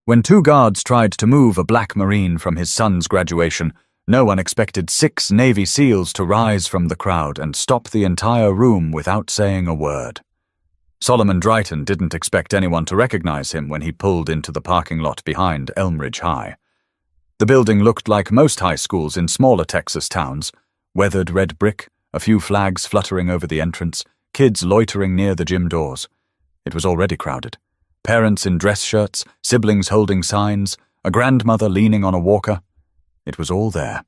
When two guards tried to move a black Marine from his son's graduation, no one expected 6 Navy SEALs to rise from the crowd and stop the entire room without saying a word. Solomon Drayton didn't expect anyone to recognize him when he pulled into the parking lot behind Elmridge High. The building looked like most high schools in smaller Texas towns: weathered red brick, a few flags fluttering over the entrance, kids loitering near the gym doors. It was already crowded. Parents in dress shirts, siblings holding signs, a grandmother leaning on a walker. It was all there.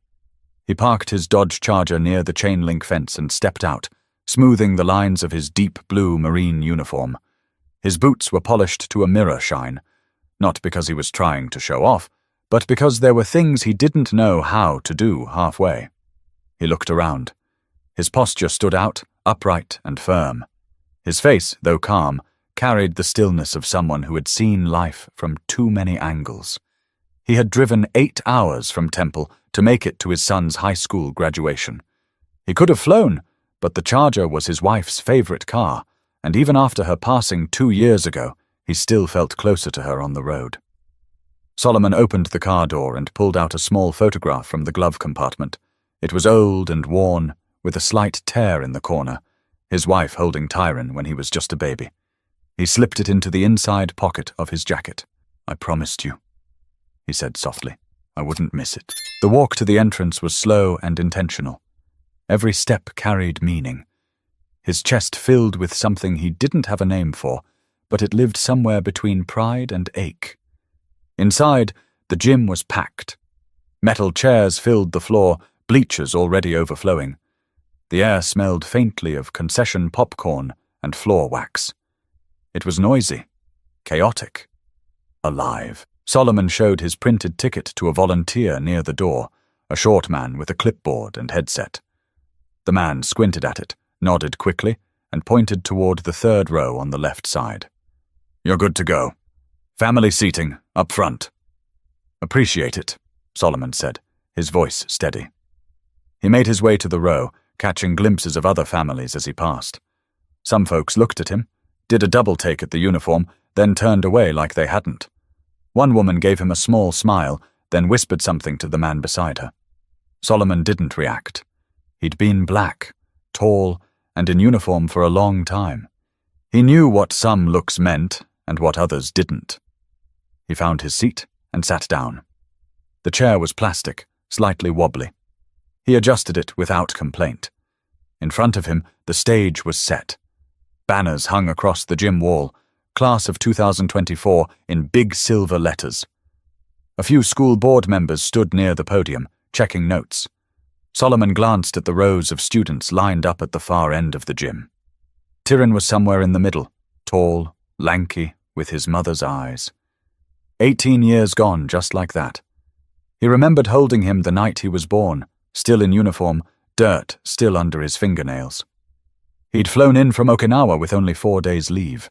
He parked his Dodge Charger near the chain-link fence and stepped out, smoothing the lines of his deep blue Marine uniform. His boots were polished to a mirror shine, not because he was trying to show off, but because there were things he didn't know how to do halfway. He looked around. His posture stood out, upright and firm. His face, though calm, carried the stillness of someone who had seen life from too many angles. He had driven 8 hours from Temple to make it to his son's high school graduation. He could have flown, but the Charger was his wife's favorite car, and even after her passing 2 years ago, he still felt closer to her on the road. Solomon opened the car door and pulled out a small photograph from the glove compartment. It was old and worn, with a slight tear in the corner, his wife holding Tyron when he was just a baby. He slipped it into the inside pocket of his jacket. "I promised you," he said softly. "I wouldn't miss it." The walk to the entrance was slow and intentional. Every step carried meaning. His chest filled with something he didn't have a name for, but it lived somewhere between pride and ache. Inside, the gym was packed. Metal chairs filled the floor, bleachers already overflowing. The air smelled faintly of concession popcorn and floor wax. It was noisy, chaotic, alive. Solomon showed his printed ticket to a volunteer near the door, a short man with a clipboard and headset. The man squinted at it, nodded quickly, and pointed toward the 3rd row on the left side. "You're good to go. Family seating, up front." "Appreciate it," Solomon said, his voice steady. He made his way to the row, catching glimpses of other families as he passed. Some folks looked at him, did a double take at the uniform, then turned away like they hadn't. One woman gave him a small smile, then whispered something to the man beside her. Solomon didn't react. He'd been black, tall, and in uniform for a long time. He knew what some looks meant and what others didn't. He found his seat and sat down. The chair was plastic, slightly wobbly. He adjusted it without complaint. In front of him, the stage was set. Banners hung across the gym wall, Class of 2024 in big silver letters. A few school board members stood near the podium, checking notes. Solomon glanced at the rows of students lined up at the far end of the gym. Tyron was somewhere in the middle, tall, lanky, with his mother's eyes. 18 years gone just like that. He remembered holding him the night he was born, still in uniform, dirt still under his fingernails. He'd flown in from Okinawa with only 4 days' leave.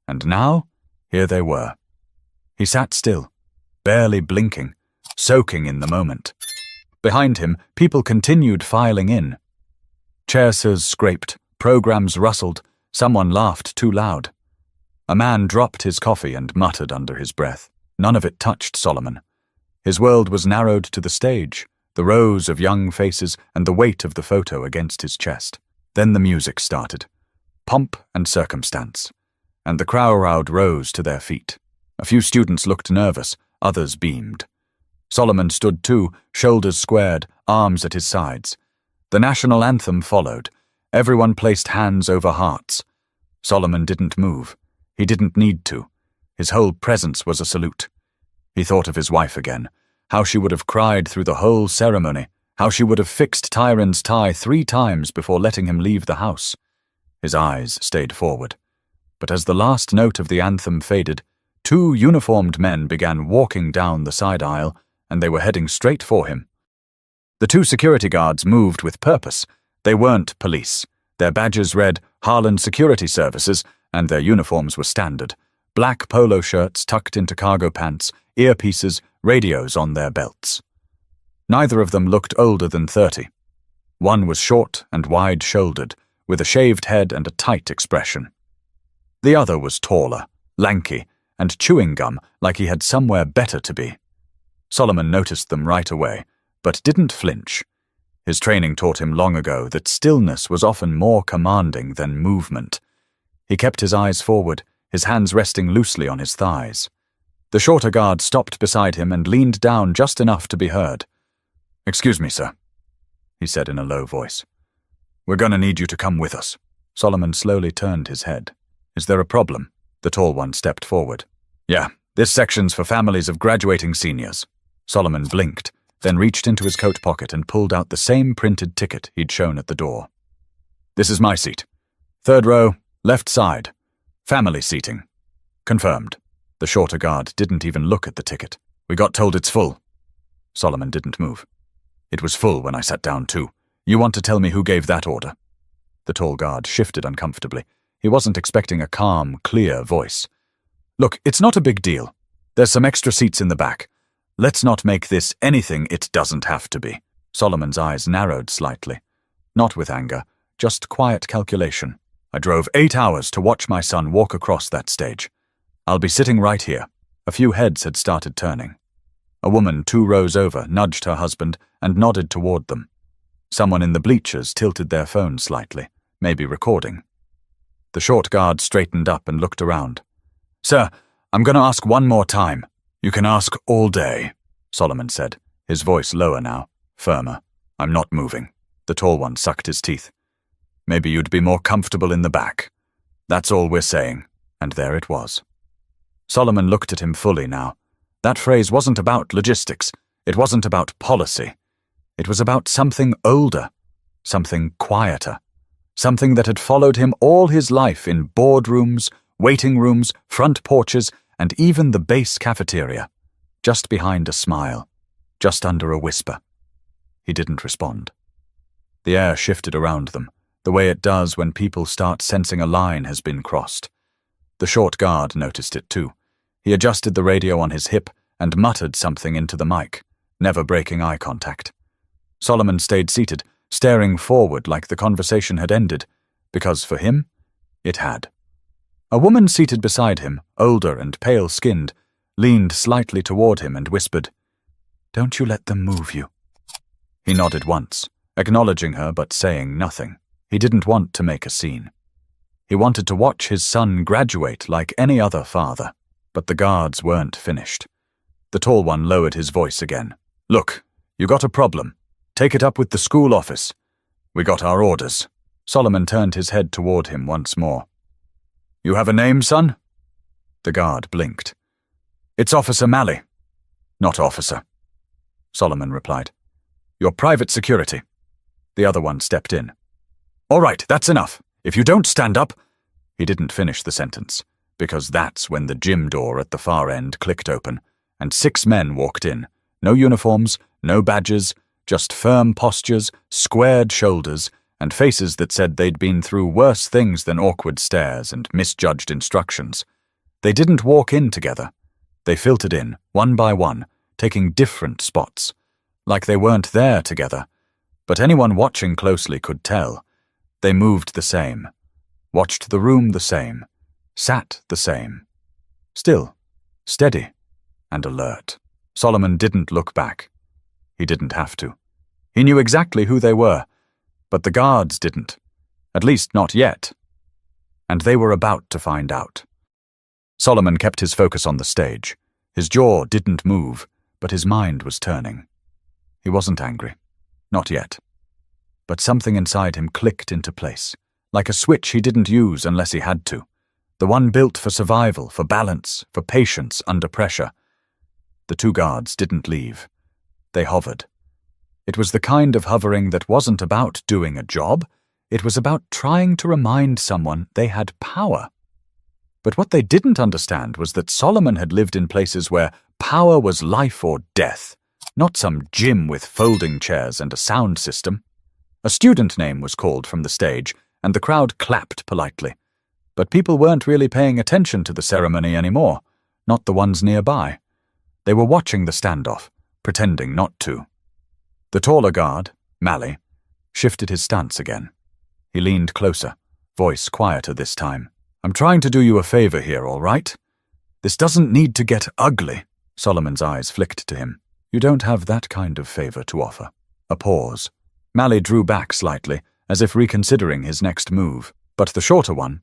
And now, here they were. He sat still, barely blinking, soaking in the moment. Behind him, people continued filing in. Chairs scraped, programs rustled, someone laughed too loud. A man dropped his coffee and muttered under his breath. None of it touched Solomon. His world was narrowed to the stage, the rows of young faces and the weight of the photo against his chest. Then the music started. Pomp and circumstance. And the crowd rose to their feet. A few students looked nervous, others beamed. Solomon stood too, shoulders squared, arms at his sides. The national anthem followed. Everyone placed hands over hearts. Solomon didn't move. He didn't need to. His whole presence was a salute. He thought of his wife again, how she would have cried through the whole ceremony, how she would have fixed Tyron's tie 3 times before letting him leave the house. His eyes stayed forward. But as the last note of the anthem faded, 2 uniformed men began walking down the side aisle, and they were heading straight for him. The 2 security guards moved with purpose. They weren't police. Their badges read Harlan Security Services, and their uniforms were standard. Black polo shirts tucked into cargo pants, earpieces, radios on their belts. Neither of them looked older than 30. One was short and wide-shouldered, with a shaved head and a tight expression. The other was taller, lanky, and chewing gum like he had somewhere better to be. Solomon noticed them right away, but didn't flinch. His training taught him long ago that stillness was often more commanding than movement. He kept his eyes forward, his hands resting loosely on his thighs. The shorter guard stopped beside him and leaned down just enough to be heard. "Excuse me, sir," he said in a low voice. "We're gonna need you to come with us." Solomon slowly turned his head. "Is there a problem?" The tall one stepped forward. "Yeah, this section's for families of graduating seniors." Solomon blinked, then reached into his coat pocket and pulled out the same printed ticket he'd shown at the door. "This is my seat. 3rd row, left side. Family seating. Confirmed." The shorter guard didn't even look at the ticket. "We got told it's full." Solomon didn't move. "It was full when I sat down too. You want to tell me who gave that order?" The tall guard shifted uncomfortably. He wasn't expecting a calm, clear voice. "Look, it's not a big deal. There's some extra seats in the back. Let's not make this anything it doesn't have to be." Solomon's eyes narrowed slightly. Not with anger, just quiet calculation. "I drove 8 hours to watch my son walk across that stage. I'll be sitting right here." A few heads had started turning. A woman 2 rows over nudged her husband and nodded toward them. Someone in the bleachers tilted their phone slightly, maybe recording. The short guard straightened up and looked around. "Sir, I'm going to ask one more time." "You can ask all day," Solomon said, his voice lower now, firmer. "I'm not moving." The tall one sucked his teeth. "Maybe you'd be more comfortable in the back. That's all we're saying." And there it was. Solomon looked at him fully now. That phrase wasn't about logistics. It wasn't about policy. It was about something older, something quieter, something that had followed him all his life in boardrooms, waiting rooms, front porches, and even the base cafeteria, just behind a smile, just under a whisper. He didn't respond. The air shifted around them, the way it does when people start sensing a line has been crossed. The short guard noticed it too. He adjusted the radio on his hip and muttered something into the mic, never breaking eye contact. Solomon stayed seated, staring forward like the conversation had ended, because for him, it had. A woman seated beside him, older and pale-skinned, leaned slightly toward him and whispered, "Don't you let them move you." He nodded once, acknowledging her but saying nothing. He didn't want to make a scene. He wanted to watch his son graduate like any other father. But the guards weren't finished. The tall one lowered his voice again. "Look, you got a problem. Take it up with the school office. We got our orders." Solomon turned his head toward him once more. "You have a name, son?" The guard blinked. "It's Officer Malley." "Not officer," Solomon replied. "You're private security." The other one stepped in. "All right, that's enough. If you don't stand up—" He didn't finish the sentence, because that's when the gym door at the far end clicked open, and 6 men walked in. No uniforms, no badges, just firm postures, squared shoulders, and faces that said they'd been through worse things than awkward stares and misjudged instructions. They didn't walk in together. They filtered in, one by one, taking different spots, like they weren't there together. But anyone watching closely could tell. They moved the same, watched the room the same, sat the same. Still, steady and alert. Solomon didn't look back. He didn't have to. He knew exactly who they were, but the guards didn't. At least not yet. And they were about to find out. Solomon kept his focus on the stage. His jaw didn't move, but his mind was turning. He wasn't angry. Not yet. But something inside him clicked into place, like a switch he didn't use unless he had to. The one built for survival, for balance, for patience under pressure. The 2 guards didn't leave. They hovered. It was the kind of hovering that wasn't about doing a job. It was about trying to remind someone they had power. But what they didn't understand was that Solomon had lived in places where power was life or death, not some gym with folding chairs and a sound system. A student name was called from the stage, and the crowd clapped politely. But people weren't really paying attention to the ceremony anymore, not the ones nearby. They were watching the standoff, pretending not to. The taller guard, Malley, shifted his stance again. He leaned closer, voice quieter this time. "I'm trying to do you a favor here, all right? This doesn't need to get ugly. Solomon's eyes flicked to him. You don't have that kind of favor to offer. A pause. Mally drew back slightly, as if reconsidering his next move. But the shorter one,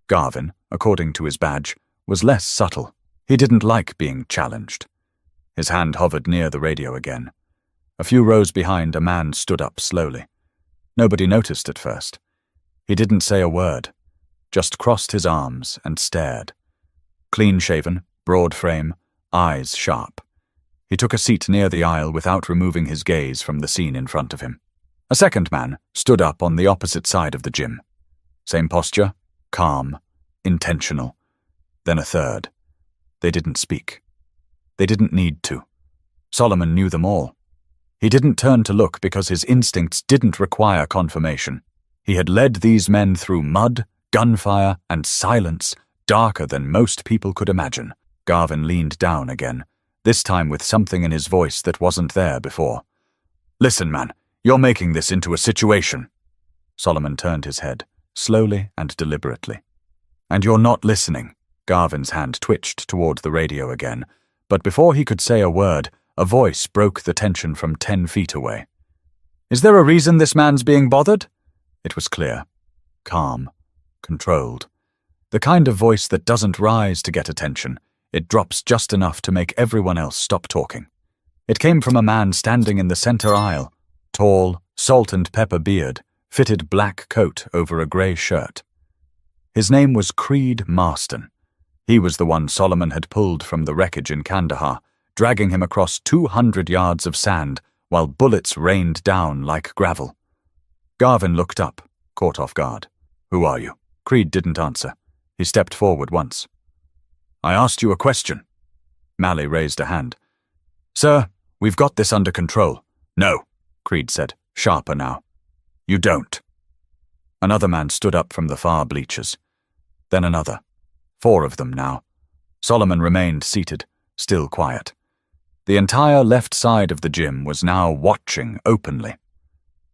Garvin, according to his badge, was less subtle. He didn't like being challenged. His hand hovered near the radio again. A few rows behind, a man stood up slowly. Nobody noticed at first. He didn't say a word, just crossed his arms and stared. Clean-shaven, broad frame, eyes sharp. He took a seat near the aisle without removing his gaze from the scene in front of him. A second man stood up on the opposite side of the gym. Same posture, calm, intentional. Then a third. They didn't speak. They didn't need to. Solomon knew them all. He didn't turn to look because his instincts didn't require confirmation. He had led these men through mud, gunfire, and silence darker than most people could imagine. Garvin leaned down again, this time with something in his voice that wasn't there before. Listen, man, you're making this into a situation. Solomon turned his head, slowly and deliberately. And you're not listening. Garvin's hand twitched toward the radio again, but before he could say a word, a voice broke the tension from 10 feet away. Is there a reason this man's being bothered? It was clear. Calm. Controlled. The kind of voice that doesn't rise to get attention. It drops just enough to make everyone else stop talking. It came from a man standing in the center aisle. Tall, salt and pepper beard, fitted black coat over a grey shirt. His name was Creed Marston. He was the one Solomon had pulled from the wreckage in Kandahar, dragging him across 200 yards of sand while bullets rained down like gravel. Garvin looked up, caught off guard. Who are you? Creed didn't answer. He stepped forward once. I asked you a question. Mally raised a hand. Sir, we've got this under control. No, Creed said, sharper now. You don't. Another man stood up from the far bleachers. Then another. 4 of them now. Solomon remained seated, still quiet. The entire left side of the gym was now watching openly.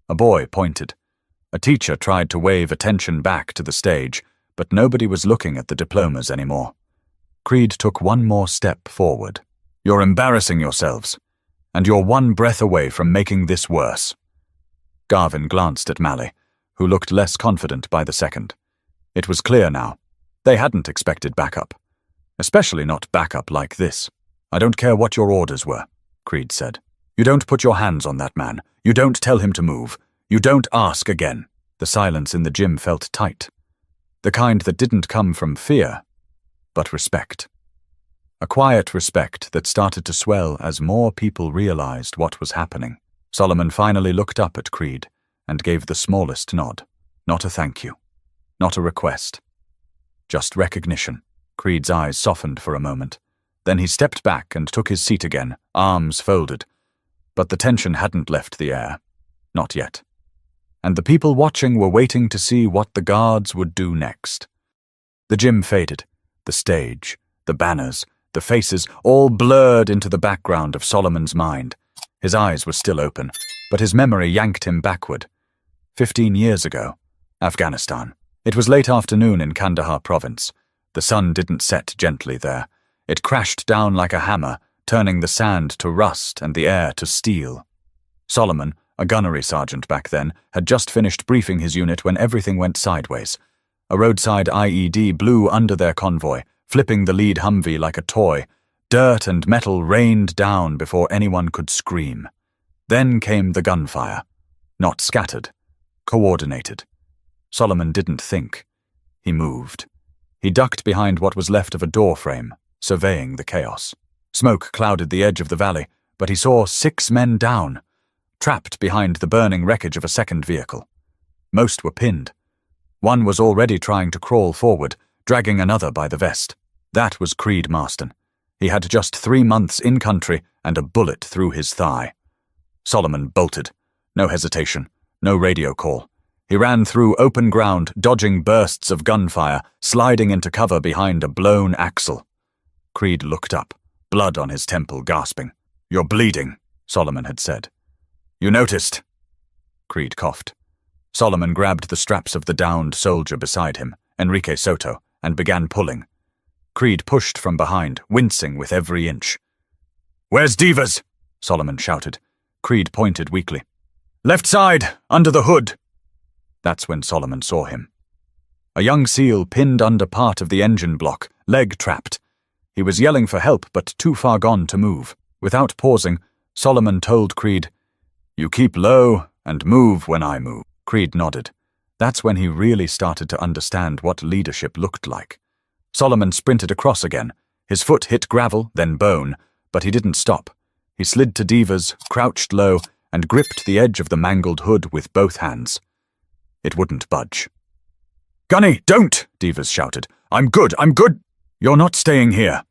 A boy pointed. A teacher tried to wave attention back to the stage, but nobody was looking at the diplomas anymore. Creed took one more step forward. You're embarrassing yourselves, and you're one breath away from making this worse. Garvin glanced at Mally, who looked less confident by the second. It was clear now. They hadn't expected backup. Especially not backup like this. I don't care what your orders were, Creed said. You don't put your hands on that man. You don't tell him to move. You don't ask again. The silence in the gym felt tight. The kind that didn't come from fear, but respect. A quiet respect that started to swell as more people realized what was happening. Solomon finally looked up at Creed and gave the smallest nod. Not a thank you. Not a request. Just recognition. Creed's eyes softened for a moment. Then he stepped back and took his seat again, arms folded. But the tension hadn't left the air. Not yet. And the people watching were waiting to see what the guards would do next. The gym faded. The stage, the banners, the faces, all blurred into the background of Solomon's mind. His eyes were still open, but his memory yanked him backward. 15 years ago, Afghanistan. It was late afternoon in Kandahar province. The sun didn't set gently there. It crashed down like a hammer, turning the sand to rust and the air to steel. Solomon, a gunnery sergeant back then, had just finished briefing his unit when everything went sideways. A roadside IED blew under their convoy, flipping the lead Humvee like a toy. Dirt and metal rained down before anyone could scream. Then came the gunfire. Not scattered. Coordinated. Solomon didn't think. He moved. He ducked behind what was left of a door frame, surveying the chaos. Smoke clouded the edge of the valley, but he saw 6 men down, trapped behind the burning wreckage of a second vehicle. Most were pinned. One was already trying to crawl forward, dragging another by the vest. That was Creed Marston. He had just 3 months in country and a bullet through his thigh. Solomon bolted. No hesitation, no radio call. He ran through open ground, dodging bursts of gunfire, sliding into cover behind a blown axle. Creed looked up, blood on his temple, gasping. You're bleeding, Solomon had said. You noticed? Creed coughed. Solomon grabbed the straps of the downed soldier beside him, Enrique Soto, and began pulling. Creed pushed from behind, wincing with every inch. "Where's Divas?" Solomon shouted. Creed pointed weakly. "Left side, under the hood." That's when Solomon saw him. A young SEAL pinned under part of the engine block, leg trapped. He was yelling for help, but too far gone to move. Without pausing, Solomon told Creed, "You keep low and move when I move." Creed nodded. That's when he really started to understand what leadership looked like. Solomon sprinted across again. His foot hit gravel, then bone, but he didn't stop. He slid to Divas, crouched low, and gripped the edge of the mangled hood with both hands. It wouldn't budge. "Gunny, don't!" Divas shouted. I'm good. You're not staying here."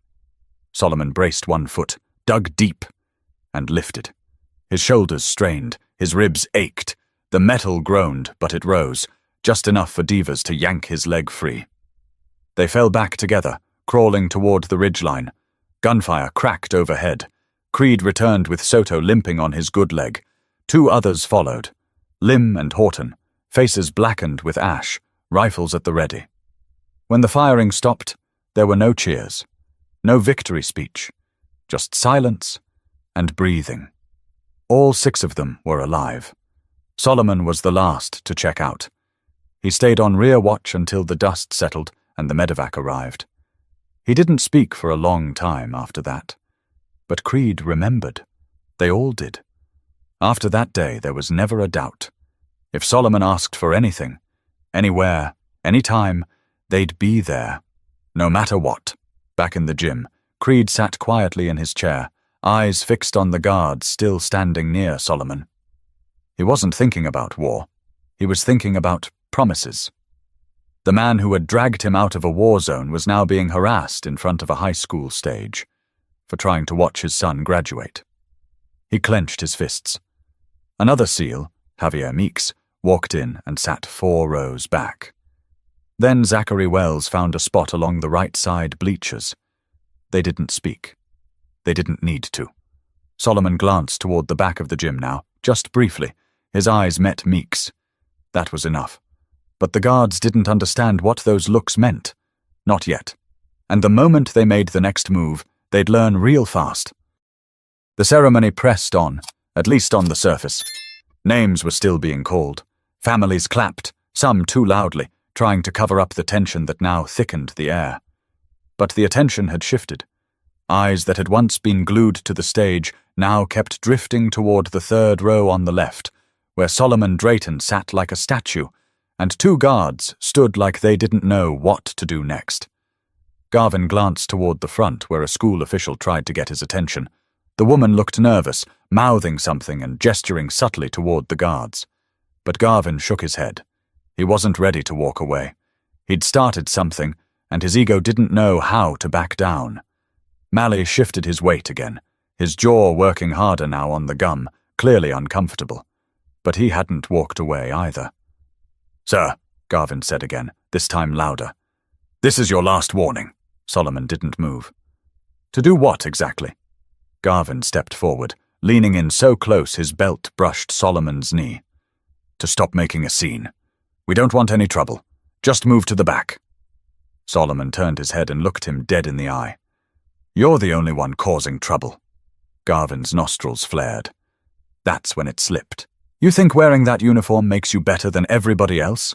Solomon braced one foot, dug deep, and lifted. His shoulders strained, his ribs ached. The metal groaned, but it rose, just enough for Divas to yank his leg free. They fell back together, crawling toward the ridgeline. Gunfire cracked overhead. Creed returned with Soto limping on his good leg. 2 others followed. Lim and Horton, faces blackened with ash, rifles at the ready. When the firing stopped, there were no cheers, no victory speech, just silence and breathing. All 6 of them were alive. Solomon was the last to check out. He stayed on rear watch until the dust settled and the medevac arrived. He didn't speak for a long time after that. But Creed remembered. They all did. After that day, there was never a doubt. If Solomon asked for anything, anywhere, anytime, they'd be there. No matter what. Back in the gym, Creed sat quietly in his chair, eyes fixed on the guards still standing near Solomon. He wasn't thinking about war. He was thinking about promises. The man who had dragged him out of a war zone was now being harassed in front of a high school stage for trying to watch his son graduate. He clenched his fists. Another SEAL, Javier Meeks, walked in and sat 4 rows back. Then Zachary Wells found a spot along the right side bleachers. They didn't speak. They didn't need to. Solomon glanced toward the back of the gym now, just briefly. His eyes met Meeks. That was enough. But the guards didn't understand what those looks meant. Not yet. And the moment they made the next move, they'd learn real fast. The ceremony pressed on, at least on the surface. Names were still being called. Families clapped, some too loudly, trying to cover up the tension that now thickened the air. But the attention had shifted. Eyes that had once been glued to the stage now kept drifting toward the 3rd row on the left, where Solomon Drayton sat like a statue, and 2 guards stood like they didn't know what to do next. Garvin glanced toward the front where a school official tried to get his attention. The woman looked nervous, mouthing something and gesturing subtly toward the guards. But Garvin shook his head. He wasn't ready to walk away. He'd started something, and his ego didn't know how to back down. Malley shifted his weight again, his jaw working harder now on the gum, clearly uncomfortable. But he hadn't walked away either. "Sir," Garvin said again, this time louder. "This is your last warning." Solomon didn't move. "To do what exactly?" Garvin stepped forward, leaning in so close his belt brushed Solomon's knee. "To stop making a scene. We don't want any trouble. Just move to the back." Solomon turned his head and looked him dead in the eye. "You're the only one causing trouble." Garvin's nostrils flared. That's when it slipped. "You think wearing that uniform makes you better than everybody else?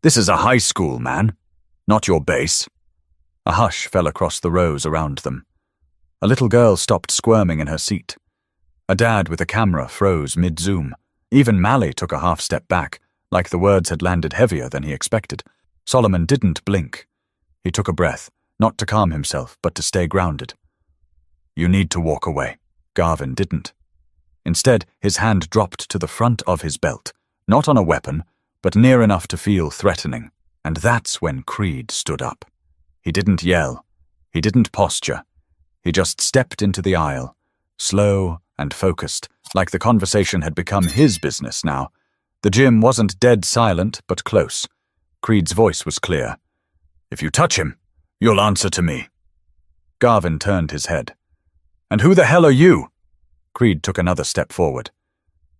This is a high school, man, not your base." A hush fell across the rows around them. A little girl stopped squirming in her seat. A dad with a camera froze mid-zoom. Even Malley took a half step back, like the words had landed heavier than he expected. Solomon didn't blink. He took a breath, not to calm himself, but to stay grounded. "You need to walk away." Garvin didn't. Instead, his hand dropped to the front of his belt, not on a weapon, but near enough to feel threatening. And that's when Creed stood up. He didn't yell. He didn't posture. He just stepped into the aisle, slow and focused, like the conversation had become his business now. The gym wasn't dead silent, but close. Creed's voice was clear. "If you touch him, you'll answer to me." Garvin turned his head. "And who the hell are you?" Creed took another step forward.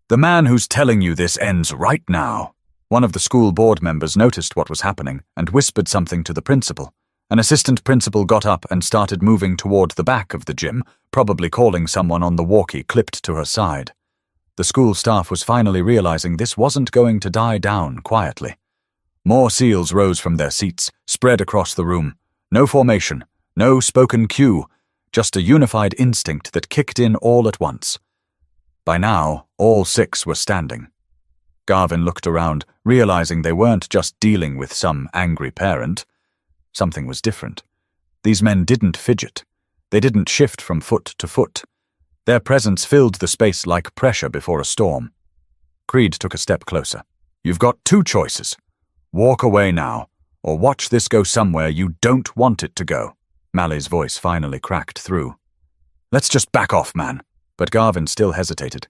"The man who's telling you this ends right now." One of the school board members noticed what was happening and whispered something to the principal. An assistant principal got up and started moving toward the back of the gym, probably calling someone on the walkie clipped to her side. The school staff was finally realizing this wasn't going to die down quietly. More SEALs rose from their seats, spread across the room. No formation, no spoken cue, just a unified instinct that kicked in all at once. By now, all 6 were standing. Garvin looked around, realizing they weren't just dealing with some angry parent. Something was different. These men didn't fidget. They didn't shift from foot to foot. Their presence filled the space like pressure before a storm. Creed took a step closer. You've got 2 choices. Walk away now, or watch this go somewhere you don't want it to go. Mally's voice finally cracked through. Let's just back off, man. But Garvin still hesitated.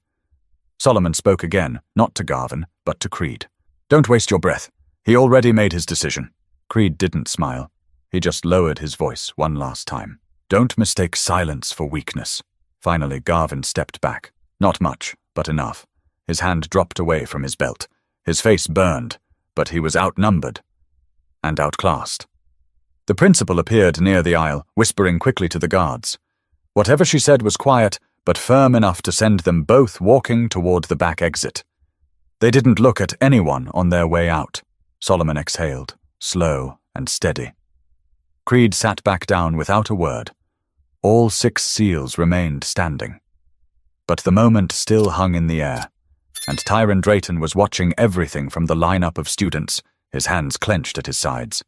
Solomon spoke again, not to Garvin, but to Creed. Don't waste your breath. He already made his decision. Creed didn't smile. He just lowered his voice one last time. Don't mistake silence for weakness. Finally, Garvin stepped back. Not much, but enough. His hand dropped away from his belt. His face burned, but he was outnumbered and outclassed. The principal appeared near the aisle, whispering quickly to the guards. Whatever she said was quiet, but firm enough to send them both walking toward the back exit. They didn't look at anyone on their way out. Solomon exhaled, slow and steady. Creed sat back down without a word. All 6 SEALs remained standing. But the moment still hung in the air, and Tyron Drayton was watching everything from the lineup of students, his hands clenched at his sides.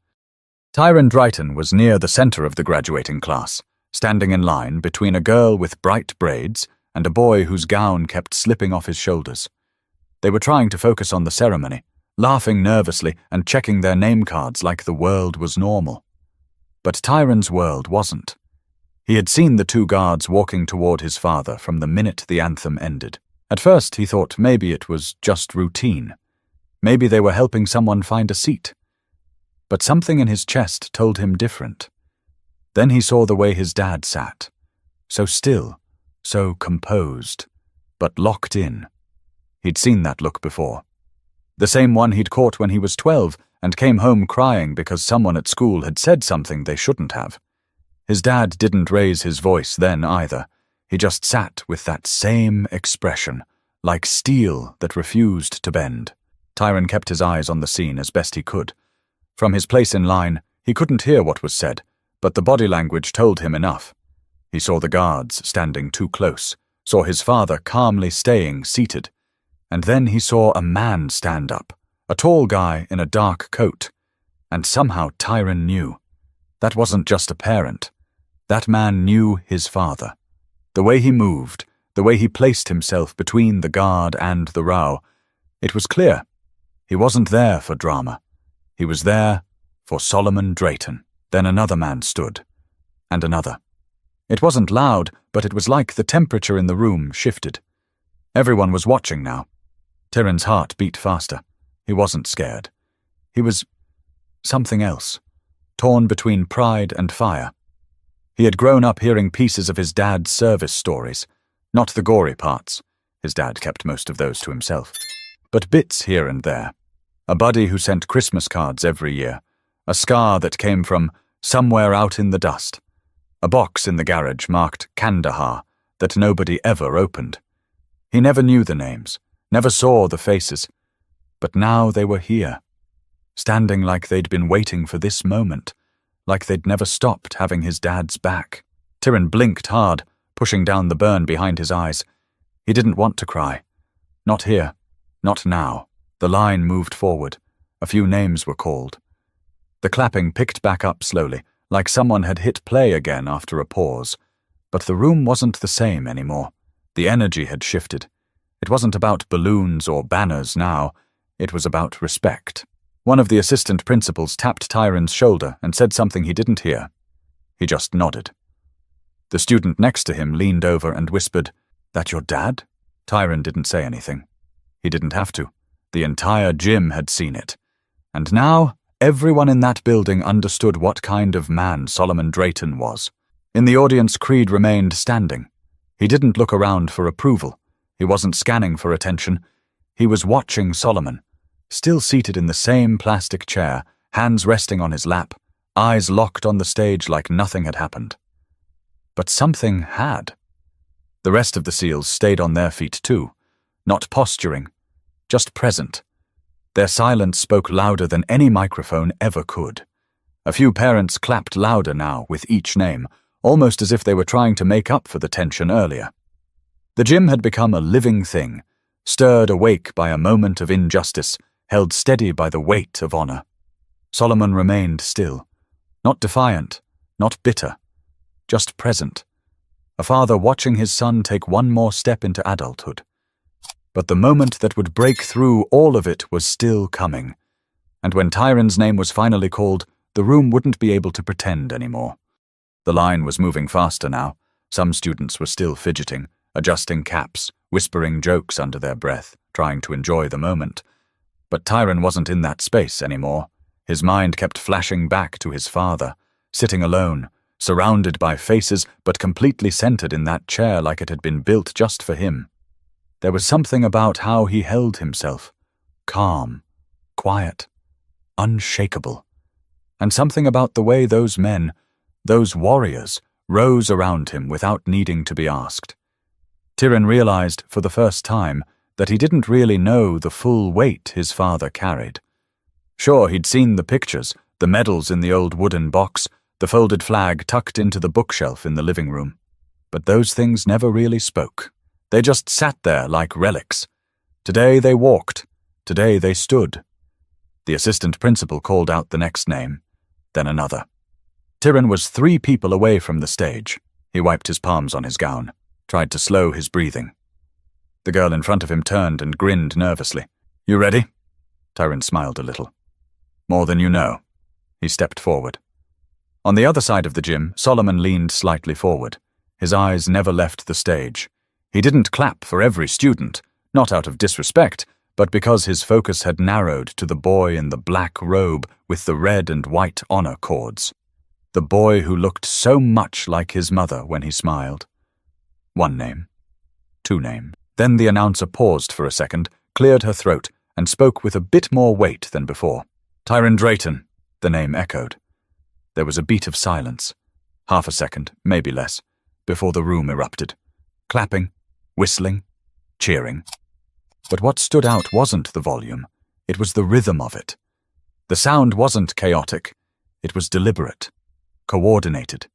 Tyron Drayton was near the center of the graduating class, standing in line between a girl with bright braids and a boy whose gown kept slipping off his shoulders. They were trying to focus on the ceremony, laughing nervously and checking their name cards like the world was normal. But Tyron's world wasn't. He had seen the 2 guards walking toward his father from the minute the anthem ended. At first he thought maybe it was just routine. Maybe they were helping someone find a seat. But something in his chest told him different. Then he saw the way his dad sat. So still, so composed, but locked in. He'd seen that look before. The same one he'd caught when he was 12 and came home crying because someone at school had said something they shouldn't have. His dad didn't raise his voice then either. He just sat with that same expression, like steel that refused to bend. Tyron kept his eyes on the scene as best he could. From his place in line, he couldn't hear what was said, but the body language told him enough. He saw the guards standing too close, saw his father calmly staying seated, and then he saw a man stand up, a tall guy in a dark coat. And somehow Tyron knew. That wasn't just a parent. That man knew his father. The way he moved, the way he placed himself between the guard and the row, it was clear. He wasn't there for drama. He was there for Solomon Drayton. Then another man stood, and another. It wasn't loud, but it was like the temperature in the room shifted. Everyone was watching now. Tyrion's heart beat faster. He wasn't scared. He was something else, torn between pride and fire. He had grown up hearing pieces of his dad's service stories, not the gory parts. His dad kept most of those to himself. But bits here and there. A buddy who sent Christmas cards every year. A scar that came from somewhere out in the dust. A box in the garage marked Kandahar that nobody ever opened. He never knew the names, never saw the faces. But now they were here, standing like they'd been waiting for this moment, like they'd never stopped having his dad's back. Tyrion blinked hard, pushing down the burn behind his eyes. He didn't want to cry. Not here. Not now. The line moved forward. A few names were called. The clapping picked back up slowly, like someone had hit play again after a pause. But the room wasn't the same anymore. The energy had shifted. It wasn't about balloons or banners now. It was about respect. One of the assistant principals tapped Tyrion's shoulder and said something he didn't hear. He just nodded. The student next to him leaned over and whispered, "That your dad?" Tyrion didn't say anything. He didn't have to. The entire gym had seen it. And now, everyone in that building understood what kind of man Solomon Drayton was. In the audience, Creed remained standing. He didn't look around for approval. He wasn't scanning for attention. He was watching Solomon, still seated in the same plastic chair, hands resting on his lap, eyes locked on the stage like nothing had happened. But something had. The rest of the SEALs stayed on their feet too, not posturing, just present. Their silence spoke louder than any microphone ever could. A few parents clapped louder now with each name, almost as if they were trying to make up for the tension earlier. The gym had become a living thing, stirred awake by a moment of injustice, held steady by the weight of honor. Solomon remained still, not defiant, not bitter, just present, a father watching his son take one more step into adulthood. But the moment that would break through all of it was still coming, and when Tyron's name was finally called, the room wouldn't be able to pretend anymore. The line was moving faster now. Some students were still fidgeting, adjusting caps, whispering jokes under their breath, trying to enjoy the moment. But Tyron wasn't in that space anymore. His mind kept flashing back to his father, sitting alone, surrounded by faces, but completely centered in that chair like it had been built just for him. There was something about how he held himself, calm, quiet, unshakable, and something about the way those men, those warriors, rose around him without needing to be asked. Tyron realized for the first time that he didn't really know the full weight his father carried. Sure, he'd seen the pictures, the medals in the old wooden box, the folded flag tucked into the bookshelf in the living room. But those things never really spoke. They just sat there like relics. Today they walked. Today they stood. The assistant principal called out the next name, then another. Tyron was 3 people away from the stage. He wiped his palms on his gown, tried to slow his breathing. The girl in front of him turned and grinned nervously. "You ready?" Tyron smiled a little. "More than you know." He stepped forward. On the other side of the gym, Solomon leaned slightly forward. His eyes never left the stage. He didn't clap for every student, not out of disrespect, but because his focus had narrowed to the boy in the black robe with the red and white honor cords. The boy who looked so much like his mother when he smiled. 1 name. 2 names. Then the announcer paused for a second, cleared her throat, and spoke with a bit more weight than before. "Tyron Drayton," the name echoed. There was a beat of silence. Half a second, maybe less, before the room erupted. Clapping, whistling, cheering. But what stood out wasn't the volume. It was the rhythm of it. The sound wasn't chaotic. It was deliberate, coordinated,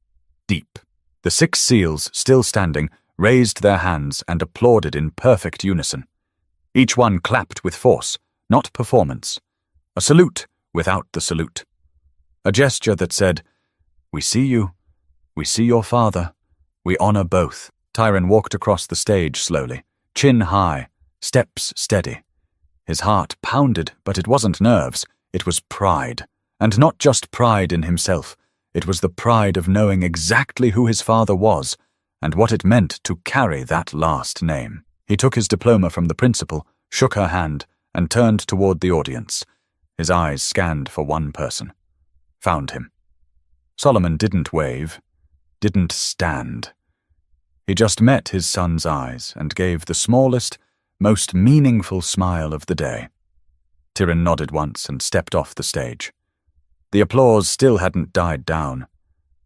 deep. The 6 SEALs, still standing, raised their hands and applauded in perfect unison. Each one clapped with force, not performance. A salute without the salute. A gesture that said, "We see you. We see your father. We honor both." Tyron walked across the stage slowly, chin high, steps steady. His heart pounded, but it wasn't nerves. It was pride. And not just pride in himself. It was the pride of knowing exactly who his father was and what it meant to carry that last name. He took his diploma from the principal, shook her hand, and turned toward the audience. His eyes scanned for one person. Found him. Solomon didn't wave, didn't stand. He just met his son's eyes and gave the smallest, most meaningful smile of the day. Tyron nodded once and stepped off the stage. The applause still hadn't died down.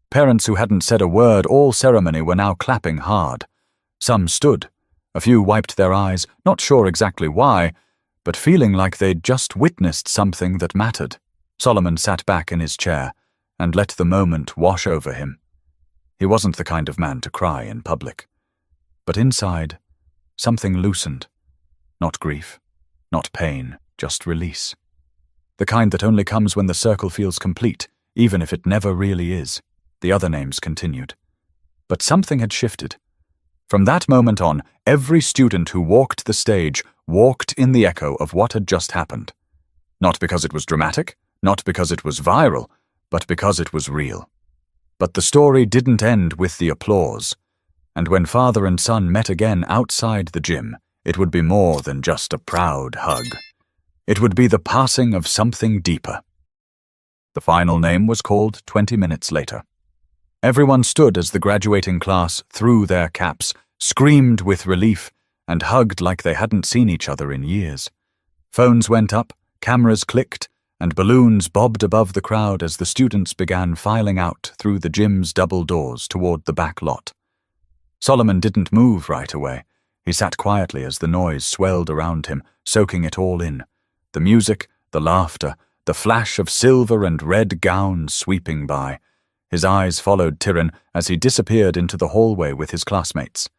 Parents who hadn't said a word all ceremony were now clapping hard. Some stood. A few wiped their eyes, not sure exactly why, but feeling like they'd just witnessed something that mattered. Solomon sat back in his chair and let the moment wash over him. He wasn't the kind of man to cry in public. But inside, something loosened. Not grief, not pain, just release. The kind that only comes when the circle feels complete, even if it never really is. The other names continued. But something had shifted. From that moment on, every student who walked the stage walked in the echo of what had just happened. Not because it was dramatic, not because it was viral, but because it was real. But the story didn't end with the applause, and when father and son met again outside the gym, it would be more than just a proud hug. It would be the passing of something deeper. The final name was called 20 minutes later. Everyone stood as the graduating class threw their caps, screamed with relief, and hugged like they hadn't seen each other in years. Phones went up, cameras clicked, and balloons bobbed above the crowd as the students began filing out through the gym's double doors toward the back lot. Solomon didn't move right away. He sat quietly as the noise swelled around him, soaking it all in. The music, the laughter, the flash of silver and red gowns sweeping by. His eyes followed Tyrion as he disappeared into the hallway with his classmates.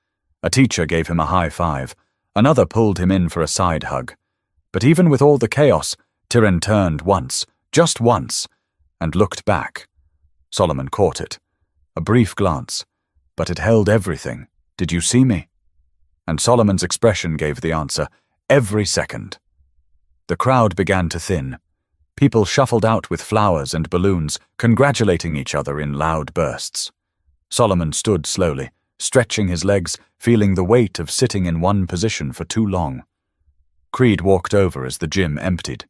A teacher gave him a high five. Another pulled him in for a side hug. But even with all the chaos, Tyrion turned once, just once, and looked back. Solomon caught it. A brief glance, but it held everything. "Did you see me?" And Solomon's expression gave the answer, every second. The crowd began to thin. People shuffled out with flowers and balloons, congratulating each other in loud bursts. Solomon stood slowly, stretching his legs, feeling the weight of sitting in one position for too long. Creed walked over as the gym emptied.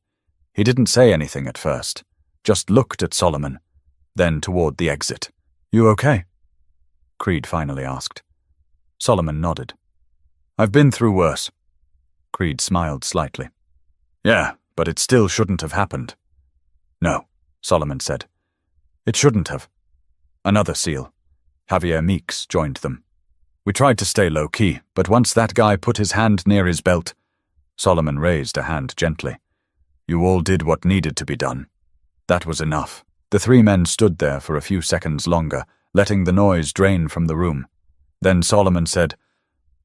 He didn't say anything at first, just looked at Solomon, then toward the exit. "You okay?" Creed finally asked. Solomon nodded. "I've been through worse." Creed smiled slightly. "Yeah, but it still shouldn't have happened." "No," Solomon said. "It shouldn't have." Another SEAL, Javier Meeks, joined them. "We tried to stay low-key, but once that guy put his hand near his belt—" Solomon raised a hand gently. "You all did what needed to be done. That was enough." The three men stood there for a few seconds longer, letting the noise drain from the room. Then Solomon said,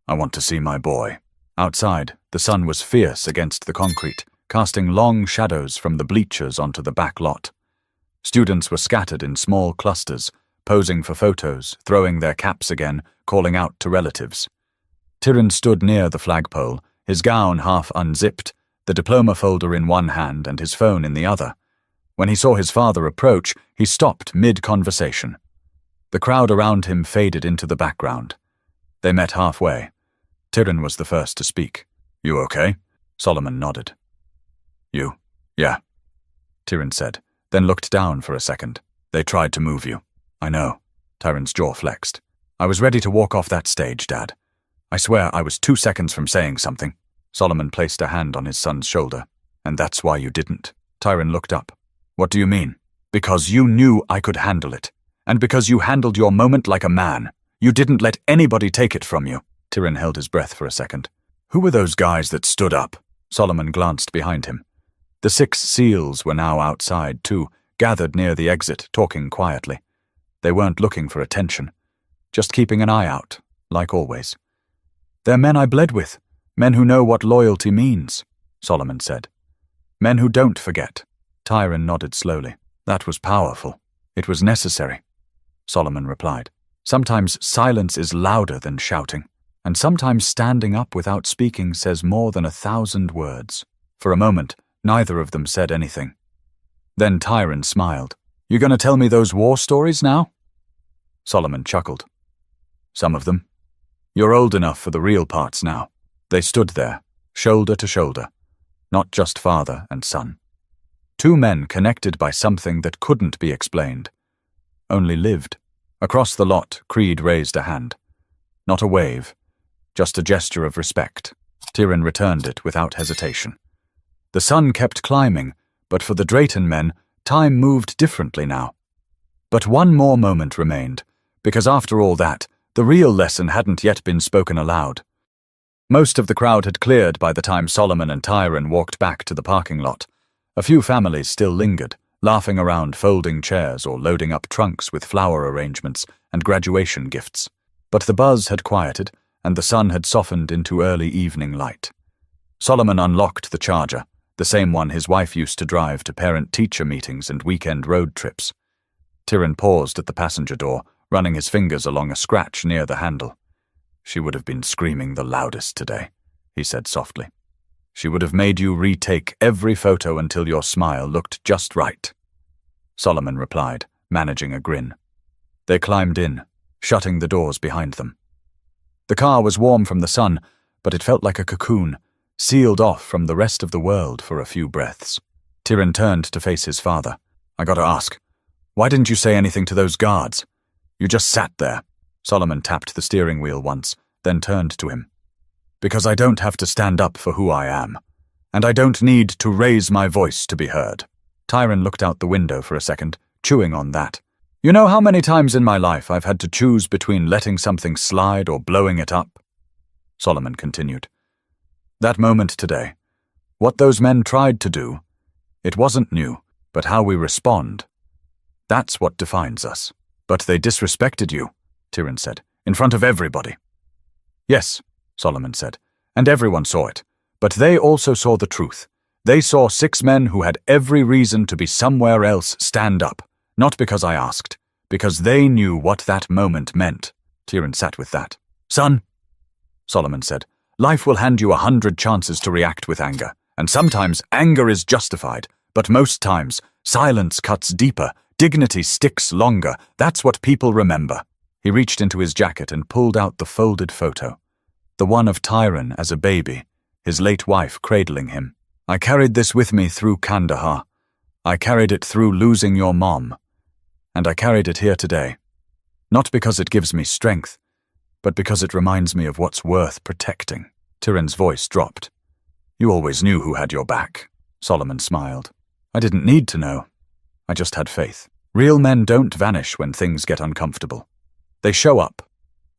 "I want to see my boy." Outside, the sun was fierce against the concrete, casting long shadows from the bleachers onto the back lot. Students were scattered in small clusters, posing for photos, throwing their caps again, calling out to relatives. Tyrion stood near the flagpole, his gown half unzipped, the diploma folder in one hand and his phone in the other. When he saw his father approach, he stopped mid-conversation. The crowd around him faded into the background. They met halfway. Tyrion was the first to speak. "You okay?" Solomon nodded. "You? Yeah," Tyrion said, then looked down for a second. "They tried to move you." "I know." Tyrion's jaw flexed. "I was ready to walk off that stage, Dad. I swear I was 2 seconds from saying something." Solomon placed a hand on his son's shoulder. "And that's why you didn't." Tyrion looked up. "What do you mean?" "Because you knew I could handle it. And because you handled your moment like a man. You didn't let anybody take it from you." Tyrion held his breath for a second. "Who were those guys that stood up?" Solomon glanced behind him. The 6 SEALs were now outside, too, gathered near the exit, talking quietly. They weren't looking for attention, just keeping an eye out, like always. "They're men I bled with, men who know what loyalty means," Solomon said. "Men who don't forget." Tyrion nodded slowly. "That was powerful. It was necessary," Solomon replied. "Sometimes silence is louder than shouting, and sometimes standing up without speaking says more than 1,000 words." For a moment, neither of them said anything. Then Tyrion smiled. "You gonna tell me those war stories now?" Solomon chuckled. "Some of them. You're old enough for the real parts now." They stood there, shoulder to shoulder, not just father and son. 2 men connected by something that couldn't be explained, only lived. Across the lot, Creed raised a hand. Not a wave, just a gesture of respect. Tyrion returned it without hesitation. The sun kept climbing, but for the Drayton men, time moved differently now. But one more moment remained, because after all that, the real lesson hadn't yet been spoken aloud. Most of the crowd had cleared by the time Solomon and Tyrion walked back to the parking lot. A few families still lingered, laughing around folding chairs or loading up trunks with flower arrangements and graduation gifts. But the buzz had quieted, and the sun had softened into early evening light. Solomon unlocked the Charger, the same one his wife used to drive to parent-teacher meetings and weekend road trips. Tyrion paused at the passenger door, running his fingers along a scratch near the handle. "She would have been screaming the loudest today," he said softly. "She would have made you retake every photo until your smile looked just right." Solomon replied, managing a grin. They climbed in, shutting the doors behind them. The car was warm from the sun, but it felt like a cocoon, sealed off from the rest of the world for a few breaths. Tyrion turned to face his father. "I gotta ask, why didn't you say anything to those guards? You just sat there." Solomon tapped the steering wheel once, then turned to him. "Because I don't have to stand up for who I am, and I don't need to raise my voice to be heard." Tyron looked out the window for a second, chewing on that. You know how many times in my life I've had to choose between letting something slide or blowing it up? Solomon continued. That moment today, what those men tried to do, it wasn't new, but how we respond. That's what defines us. But they disrespected you, Tyron said, in front of everybody. Yes, Solomon said, and everyone saw it. But they also saw the truth. They saw 6 men who had every reason to be somewhere else stand up, not because I asked, because they knew what that moment meant. Tyron sat with that. Son, Solomon said, life will hand you 100 chances to react with anger, and sometimes anger is justified, but most times silence cuts deeper, dignity sticks longer. That's what people remember. He reached into his jacket and pulled out the folded photo, the one of Tyron as a baby, his late wife cradling him. I carried this with me through Kandahar. I carried it through losing your mom. And I carried it here today. Not because it gives me strength, but because it reminds me of what's worth protecting. Tyron's voice dropped. You always knew who had your back. Solomon smiled. I didn't need to know. I just had faith. Real men don't vanish when things get uncomfortable. They show up,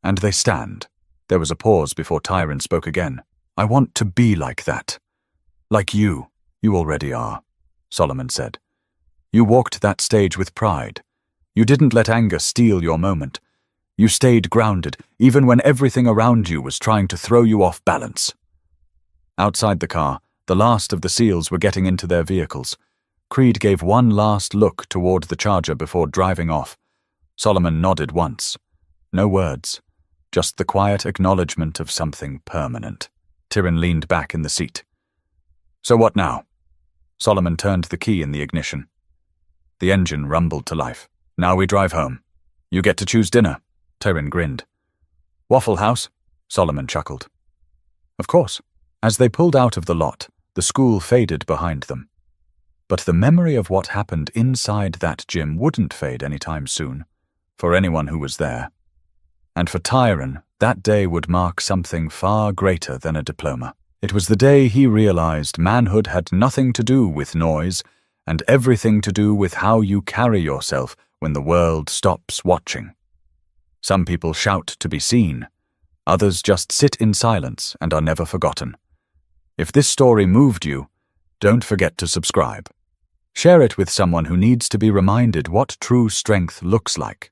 and they stand. There was a pause before Tyron spoke again. I want to be like that. Like you. You already are, Solomon said. You walked that stage with pride. You didn't let anger steal your moment. You stayed grounded, even when everything around you was trying to throw you off balance. Outside the car, the last of the SEALs were getting into their vehicles. Creed gave one last look toward the Charger before driving off. Solomon nodded once. No words, just the quiet acknowledgement of something permanent. Tyron leaned back in the seat. So what now? Solomon turned the key in the ignition. The engine rumbled to life. Now we drive home. You get to choose dinner. Tyron grinned. Waffle House? Solomon chuckled. Of course. As they pulled out of the lot, the school faded behind them. But the memory of what happened inside that gym wouldn't fade anytime soon, for anyone who was there. And for Tyron, that day would mark something far greater than a diploma. It was the day he realized manhood had nothing to do with noise and everything to do with how you carry yourself when the world stops watching. Some people shout to be seen. Others just sit in silence and are never forgotten. If this story moved you, don't forget to subscribe. Share it with someone who needs to be reminded what true strength looks like.